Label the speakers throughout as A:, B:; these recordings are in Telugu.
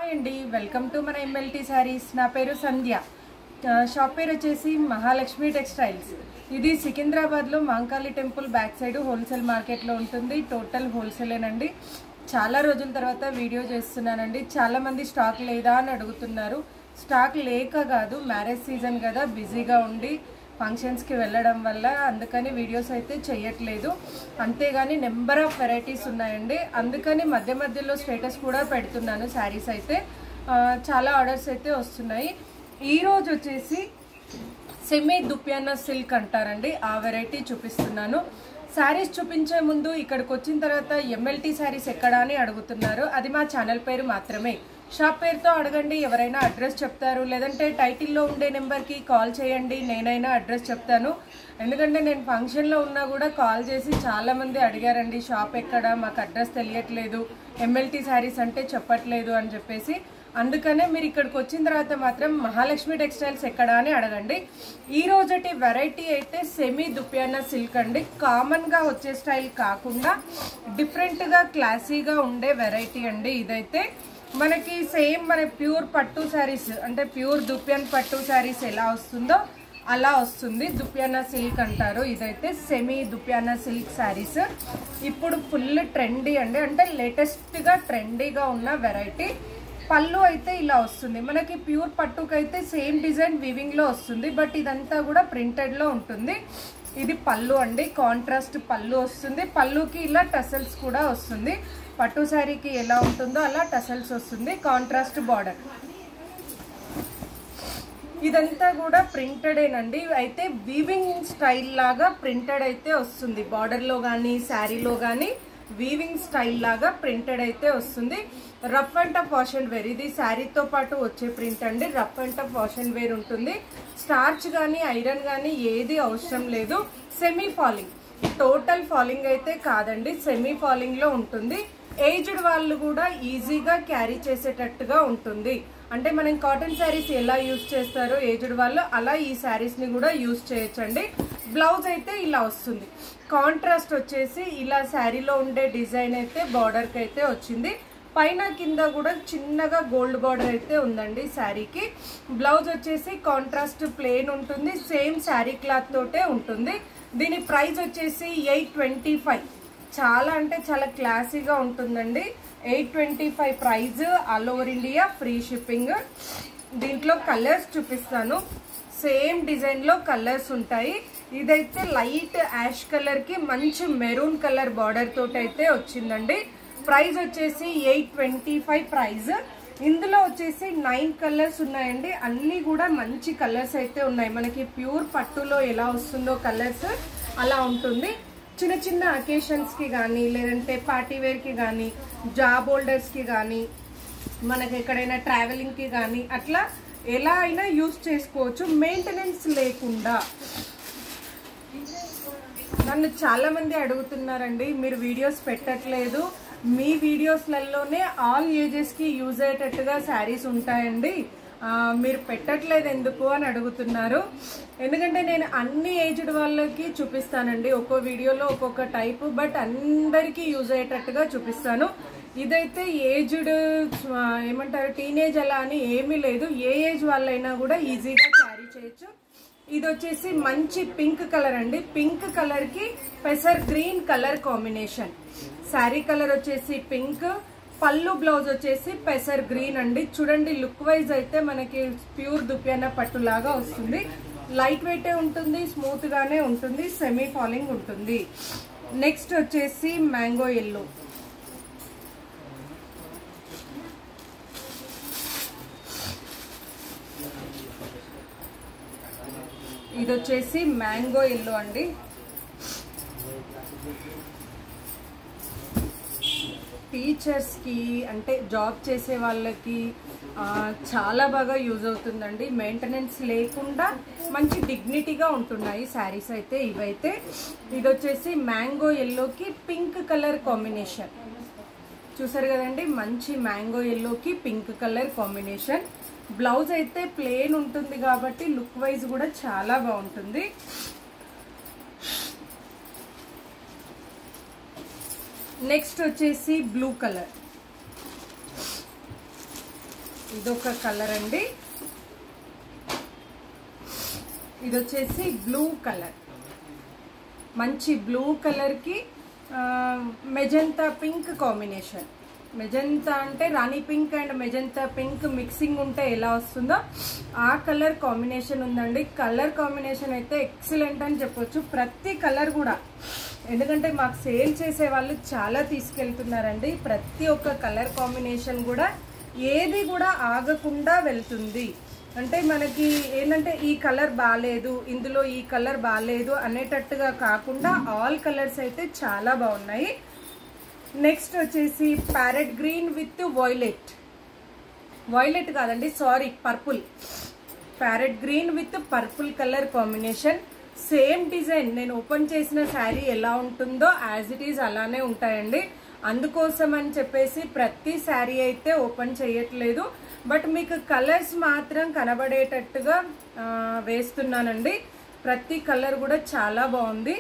A: హాయ్ అండి, వెల్కమ్ టు మన ఎంఎల్టీ సారీస్. నా పేరు సంధ్య. షాప్ పేరు వచ్చేసి మహాలక్ష్మి టెక్స్టైల్స్. ఇది సికింద్రాబాద్లో Mankali temple back side wholesale మార్కెట్లో ఉంటుంది. టోటల్ హోల్సేలేనండి. చాలా రోజుల తర్వాత వీడియో చేస్తున్నానండి. చాలామంది స్టాక్ లేదా అని అడుగుతున్నారు. స్టాక్ లేక కాదు, మ్యారేజ్ సీజన్ కదా, బిజీగా ఉండి ఫంక్షన్స్కి వెళ్ళడం వల్ల అందుకని వీడియోస్ అయితే చేయట్లేదు. అంతేగాని నెంబర్ ఆఫ్ వెరైటీస్ ఉన్నాయండి. అందుకని మధ్య మధ్యలో స్టేటస్ కూడా పెడుతున్నాను. శారీస్ అయితే చాలా ఆర్డర్స్ అయితే వస్తున్నాయి. ఈరోజు వచ్చేసి సెమీ దుప్యానా సిల్క్ అంటారండి, ఆ వెరైటీ చూపిస్తున్నాను. శారీస్ చూపించే ముందు ఇక్కడికి వచ్చిన తర్వాత ఎంఎల్టీ శారీస్ ఎక్కడా అని అడుగుతున్నారు. అది మా ఛానల్ పేరు మాత్రమే. షాప్ పేరుతో అడగండి, ఎవరైనా అడ్రస్ చెప్తారు. లేదంటే టైటిల్లో ఉండే నెంబర్కి కాల్ చేయండి, నేనైనా అడ్రస్ చెప్తాను. ఎందుకంటే నేను ఫంక్షన్లో ఉన్నా కూడా కాల్ చేసి చాలామంది అడిగారండి, షాప్ ఎక్కడ, మాకు అడ్రస్ తెలియట్లేదు, ఎంఎల్టీ శారీస్ అంటే చెప్పట్లేదు అని చెప్పేసి. అందుకనే మీరు ఇక్కడికి వచ్చిన తర్వాత మాత్రం మహాలక్ష్మి టెక్స్టైల్స్ ఎక్కడ అని అడగండి. ఈ రోజటి వెరైటీ అయితే సెమీ దుప్యానా సిల్క్ అండి. కామన్గా వచ్చే స్టైల్ కాకుండా డిఫరెంట్గా క్లాసీగా ఉండే వెరైటీ అండి. ఇదైతే మనకి సేమ్ మన ప్యూర్ పట్టు శారీస్ అంటే ప్యూర్ దుప్యాన్ పట్టు శారీస్ ఎలా వస్తుందో అలా వస్తుంది. దుప్యానా సిల్క్ అంటారు. ఇదైతే సెమీ దుప్యానా సిల్క్ శారీస్ ఇప్పుడు ఫుల్ ట్రెండీ అండి. అంటే లేటెస్ట్గా ట్రెండీగా ఉన్న వెరైటీ. పళ్ళు అయితే ఇలా వస్తుంది. మనకి ప్యూర్ పట్టుకైతే సేమ్ డిజైన్ వీవింగ్లో వస్తుంది, బట్ ఇదంతా కూడా ప్రింటెడ్లో ఉంటుంది. ఇది పళ్ళు అండి, కాంట్రాస్ట్ పళ్ళు వస్తుంది. పళ్ళుకి ఇలా టసల్స్ కూడా వస్తుంది. పట్టు శారీకి ఎలా ఉంటుందో అలా టసల్స్ వస్తుంది. Contrast border. ఇదంతా కూడా ప్రింటెడేనండి. అయితే వీవింగ్ స్టైల్ లాగా ప్రింటెడ్ అయితే వస్తుంది. బార్డర్లో కానీ శారీలో కానీ వీవింగ్ స్టైల్ లాగా ప్రింటెడ్ అయితే వస్తుంది. Rough and tough wash and wear. ఇది శారీతో పాటు వచ్చే ప్రింట్ అండి. Rough and tough wash and wear ఉంటుంది. స్టార్చ్ కానీ ఐరన్ కానీ ఏది అవసరం లేదు. సెమీ ఫాలింగ్, టోటల్ ఫాలింగ్ అయితే కాదండి, సెమీ ఫాలింగ్ లో ఉంటుంది. ఏజ్డ్ వాళ్ళు కూడా ఈజీగా క్యారీ చేసేటట్టుగా ఉంటుంది. అంటే మనం కాటన్ శారీస్ ఎలా యూజ్ చేస్తారో ఏజ్డ్ వాళ్ళు, అలా ఈ శారీస్ ని కూడా యూజ్ చేయొచ్చండి. బ్లౌజ్ అయితే ఇలా వస్తుంది. కాంట్రాస్ట్ వచ్చేసి ఇలా శారీలో ఉండే డిజైన్ అయితే బార్డర్ కి అయితే వచ్చింది. పైన కింద కూడా చిన్నగా గోల్డ్ బార్డర్ అయితే ఉందండి శారీకి. బ్లౌజ్ వచ్చేసి కాంట్రాస్ట్ ప్లెయిన్ ఉంటుంది. సేమ్ శారీ క్లాత్ తోటే ఉంటుంది. దీని ప్రైస్ వచ్చేసి 825. చాలా అంటే చాలా క్లాసీగా ఉంటుందండి. 825 prize. All over India free shipping. దీంట్లో కలర్స్ చూపిస్తాను. సేమ్ డిజైన్ లో కలర్స్ ఉంటాయి. ఇదైతే లైట్ యాష్ కలర్ కి మంచి మెరూన్ కలర్ బార్డర్ తోటి అయితే వచ్చిందండి. ప్రైస్ వచ్చేసి 825 ప్రైజ్. ఇందులో వచ్చేసి 9 కలర్స్ ఉన్నాయండి. అన్ని కూడా మంచి కలర్స్ అయితే ఉన్నాయి. మనకి ప్యూర్ పట్టులో ఎలా వస్తుందో కలర్స్ అలా ఉంటుంది. చిన్న చిన్న అకేషన్స్ కి కానీ, లేదంటే పార్టీ వేర్ కి కానీ, జాబ్ హోల్డర్స్ కి కానీ, మనకి ఎక్కడైనా ట్రావెలింగ్ కి కానీ అట్లా ఎలా అయినా యూజ్ చేసుకోవచ్చు, మెయింటెనెన్స్ లేకుండా. నన్ను చాలా మంది అడుగుతున్నారండి, మీరు వీడియోస్ పెట్టట్లేదు, మీ వీడియోస్లలోనే ఆల్ ఏజెస్ కి యూజ్ అయ్యేటట్టుగా శారీస్ ఉంటాయండి, మీరు పెట్టట్లేదు ఎందుకు అని అడుగుతున్నారు. ఎందుకంటే నేను అన్ని ఏజ్డ్ వాళ్ళకి చూపిస్తానండి. ఒక్కో వీడియోలో ఒక్కొక్క టైపు, బట్ అందరికీ యూజ్ అయ్యేటట్టుగా చూపిస్తాను. ఇదైతే ఏజ్డ్ ఏమంటారు, టీనేజ్ అలా అని ఏమీ లేదు. ఏ ఏజ్ వాళ్ళైనా కూడా ఈజీగా క్యారీ చేయొచ్చు. ఇది వచ్చేసి మంచి పింక్ కలర్ అండి. పింక్ కలర్ కి పెసర్ green colour combination. Sari colour వచ్చేసి పింక్, పళ్ళు బ్లౌజ్ వచ్చేసి పెసర్ గ్రీన్ అండి. చూడండి, లుక్ వైజ్ అయితే మనకి ప్యూర్ దుప్యానా పట్టు లాగా వస్తుంది. లైట్ వెయిట్ ఉంటుంది, స్మూత్ గానే ఉంటుంది, సెమీ ఫాలింగ్ ఉంటుంది. నెక్స్ట్ వచ్చేసి మ్యాంగో ఎల్లో. ఇది వచ్చేసి మ్యాంగో ఎల్లో అండి. టీచర్స్ కి అంటే జాబ్ చేసే వాళ్ళకి చాలా బాగా యూజ్ అవుతుందండి. మెయింటెనెన్స్ లేకుండా మంచి డిగ్నిటీగా ఉంటున్నాయి శారీస్ అయితే ఇవైతే. ఇది వచ్చేసి మ్యాంగో ఎల్లోకి పింక్ కలర్ కాంబినేషన్. చూసారు కదండి, మంచి మ్యాంగో ఎల్లోకి పింక్ కలర్ కాంబినేషన్. బ్లౌజ్ అయితే ప్లెయిన్ ఉంటుంది కాబట్టి లుక్ వైజ్ కూడా చాలా బాగుంటుంది. నెక్స్ట్ వచ్చేసి బ్లూ కలర్. ఇదొక కలర్ అండి. ఇది వచ్చేసి బ్లూ కలర్, మంచి బ్లూ కలర్కి మెజంతా పింక్ కాంబినేషన్. మెజంతా అంటే rani pink and magenta pink mixing ఉంటే ఎలా వస్తుందో ఆ కలర్ కాంబినేషన్ ఉందండి. కలర్ కాంబినేషన్ అయితే ఎక్సలెంట్ అని చెప్పొచ్చు. ప్రతి కలర్ కూడా, ఎందుకంటే మాకు సేల్ చేసే వాళ్ళు చాలా తీసుకెళ్తున్నారండి. ప్రతి ఒక్క కలర్ కాంబినేషన్ కూడా ఏది కూడా ఆగకుండా వెళ్తుంది. అంటే మనకి ఏంటంటే ఈ కలర్ బాగాలేదు, ఇందులో ఈ కలర్ బాగాలేదు అనేటట్టుగా కాకుండా ఆల్ కలర్స్ అయితే చాలా బాగున్నాయి. నెక్స్ట్ వచ్చేసి parrot green with violet, violet కాదండి sorry purple, parrot green with purple colour combination. Same design నేను ఓపెన్ చేసిన శారీ ఎలా ఉంటుందో యాజ్ ఇట్ ఈజ్ అలానే ఉంటాయండి. అందుకోసం అని చెప్పేసి ప్రతి శారీ అయితే ఓపెన్ చేయట్లేదు, బట్ మీకు కలర్స్ మాత్రం కనబడేటట్టుగా వేస్తున్నానండి. ప్రతి కలర్ కూడా చాలా బాగుంది,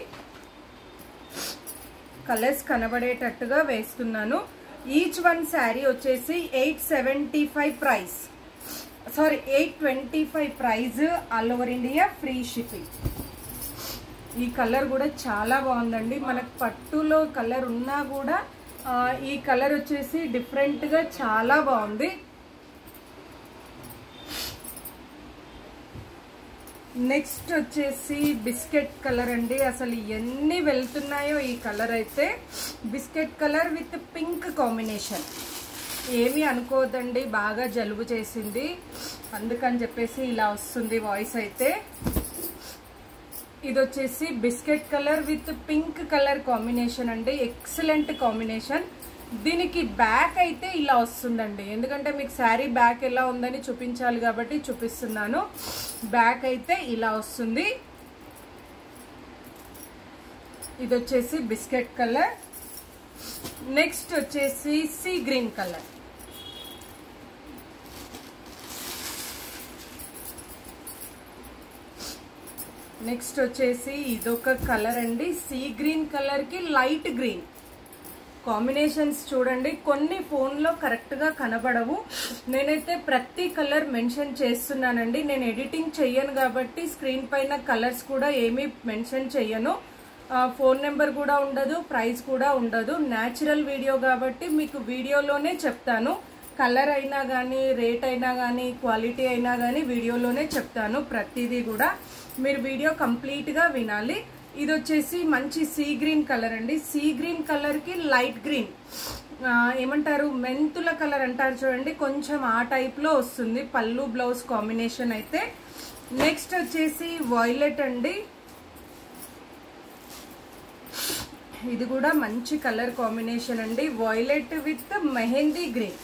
A: కలర్స్ కనబడేటట్టుగా వేస్తున్నాను. ఈచ్ వన్ శారీ వచ్చేసి 875 price, sorry 825 prize, all over India free shipping. ఈ కలర్ కూడా చాలా బాగుందండి. మనకు పట్టులో కలర్ ఉన్నా కూడా ఈ కలర్ వచ్చేసి డిఫరెంట్గా చాలా బాగుంది. నెక్స్ట్ వచ్చేసి బిస్కెట్ కలర్ అండి. అసలు ఎన్ని వెళ్తున్నాయో ఈ కలర్ అయితే. Biscuit colour with pink combination. ఏమీ అనుకోవద్దండి, బాగా జలుబు చేసింది అందుకని చెప్పేసి ఇలా వస్తుంది వాయిస్ అయితే. ఇది వచ్చేసి biscuit colour with pink colour combination అండి. Excellent combination. దీనికి బ్యాక్ అయితే ఇలా వస్తుందండి, ఎందుకంటే మీకు శారీ బ్యాక్ ఎలా ఉందని చూపించాలి కాబట్టి చూపిస్తున్నాను. బ్యాక్ అయితే ఇలా వస్తుంది. ఇది వచ్చేసి బిస్కెట్ కలర్. నెక్స్ట్ వచ్చేసి సీ గ్రీన్ కలర్. నెక్స్ట్ వచ్చేసి ఇదొక కలర్ అండి, సీ గ్రీన్ కలర్ కి లైట్ గ్రీన్ కాంబినేషన్స్ చూడండి. కొన్ని ఫోన్లో కరెక్ట్గా కనబడవు, నేనైతే ప్రతి కలర్ మెన్షన్ చేస్తున్నానండి. నేను ఎడిటింగ్ చెయ్యను కాబట్టి స్క్రీన్ పైన కలర్స్ కూడా ఏమీ మెన్షన్ చెయ్యను. ఫోన్ నెంబర్ కూడా ఉండదు, ప్రైస్ కూడా ఉండదు. న్యాచురల్ వీడియో కాబట్టి మీకు వీడియోలోనే చెప్తాను. కలర్ అయినా కానీ, రేట్ అయినా కానీ, క్వాలిటీ అయినా కానీ వీడియోలోనే చెప్తాను. ప్రతిదీ కూడా మీరు వీడియో కంప్లీట్గా వినాలి. ఇది వచ్చేసి మంచి సీ గ్రీన్ కలర్ అండి. సీ గ్రీన్ కలర్ కి లైట్ గ్రీన్ ఏమంటారు, మెంతుల కలర్ అంటారు చూడండి, కొంచెం ఆ టైప్ లో వస్తుంది పళ్ళు బ్లౌజ్ కాంబినేషన్ అయితే. నెక్స్ట్ వచ్చేసి వైలెట్ అండి. ఇది కూడా మంచి కలర్ కాంబినేషన్ అండి, violet with mehndi green.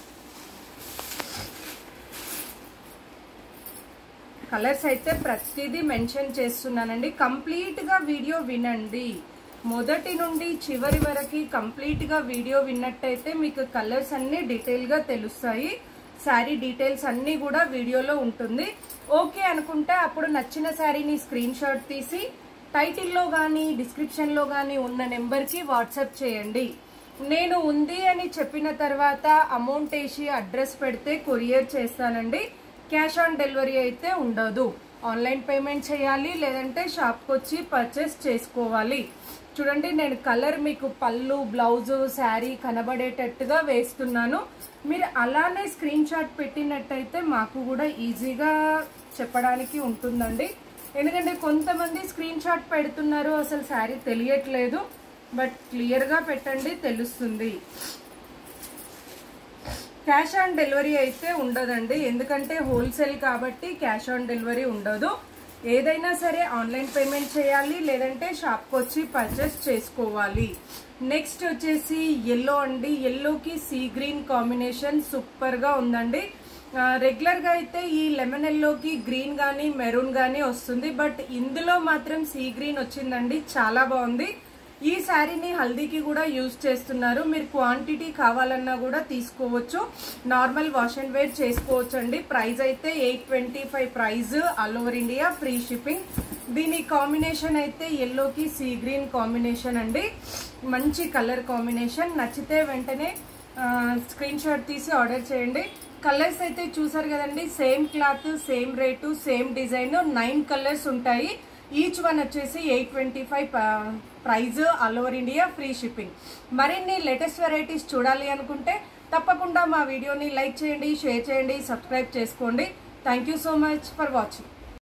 A: Colours అయితే ప్రతిదీ మెన్షన్ చేస్తున్నానండి. కంప్లీట్ గా వీడియో వినండి, మొదటి నుండి చివరి వరకు కంప్లీట్ గా వీడియో విన్నట్టయితే మీకు కలర్స్ అన్ని డీటెయిల్ గా తెలుస్తాయి. శారీ డీటెయిల్స్ అన్ని కూడా వీడియోలో ఉంటుంది. ఓకే అనుకుంటే అప్పుడు నచ్చిన శారీని స్క్రీన్ షాట్ తీసి టైటిల్లో కానీ డిస్క్రిప్షన్ లో కానీ ఉన్న నెంబర్ కి వాట్సాప్ చేయండి. నేను ఉంది అని చెప్పిన తర్వాత అమౌంట్ వేసి అడ్రస్ పెడితే కొరియర్ చేస్తానండి. క్యాష్ ఆన్ డెలివరీ అయితే ఉండదు. ఆన్లైన్ పేమెంట్ చేయాలి, లేదంటే షాప్కి వచ్చి పర్చేస్ చేసుకోవాలి. చూడండి నేను కలర్ మీకు పళ్ళు బ్లౌజ్ శారీ కనబడేటట్టుగా వేస్తున్నాను. మీరు అలానే స్క్రీన్ షాట్ పెట్టినట్టయితే మాకు కూడా ఈజీగా చెప్పడానికి ఉంటుందండి. ఎందుకంటే కొంతమంది స్క్రీన్ షాట్ పెడుతున్నారు, అసలు శారీ తెలియట్లేదు. బట్ క్లియర్గా పెట్టండి, తెలుస్తుంది. క్యాష్ ఆన్ డెలివరీ అయితే ఉండదండి, ఎందుకంటే హోల్సేల్ కాబట్టి క్యాష్ ఆన్ డెలివరీ ఉండదు. ఏదైనా సరే ఆన్లైన్ పేమెంట్ చేయాలి, లేదంటే షాప్కి వచ్చి పర్చేస్ చేసుకోవాలి. నెక్స్ట్ వచ్చేసి ఎల్లో అండి. ఎల్లోకి సీ గ్రీన్ కాంబినేషన్ సూపర్ గా ఉందండి. రెగ్యులర్ గా అయితే ఈ లెమన్ ఎల్లోకి గ్రీన్ గానీ మెరూన్ గానీ వస్తుంది, బట్ ఇందులో మాత్రం సీ గ్రీన్ వచ్చిందండి, చాలా బాగుంది. ఈ శారీని హల్దీకి కూడా యూజ్ చేస్తున్నారు. మీరు క్వాంటిటీ కావాలన్నా కూడా తీసుకోవచ్చు, నార్మల్ వాష్ అండ్ వేర్ చేసుకోవచ్చు అండి. ప్రైస్ అయితే 825 price, all over India free shipping. దీని కాంబినేషన్ అయితే ఎల్లోకి సీ గ్రీన్ కాంబినేషన్ అండి, మంచి కలర్ కాంబినేషన్. నచ్చితే వెంటనే స్క్రీన్ షాట్ తీసి ఆర్డర్ చేయండి. కలర్స్ అయితే చూసారు కదండి, same cloth, same rate, same design, 9 colours ఉంటాయి. ఈచ్ వన్ వచ్చేసి 825 prize, all over India free shipping. మరిన్ని లేటెస్ట్ వెరైటీస్ చూడాలి అనుకుంటే తప్పకుండా మా వీడియోని లైక్ చేయండి, షేర్ చేయండి, సబ్స్క్రైబ్ చేసుకోండి. Thank you so much for watching.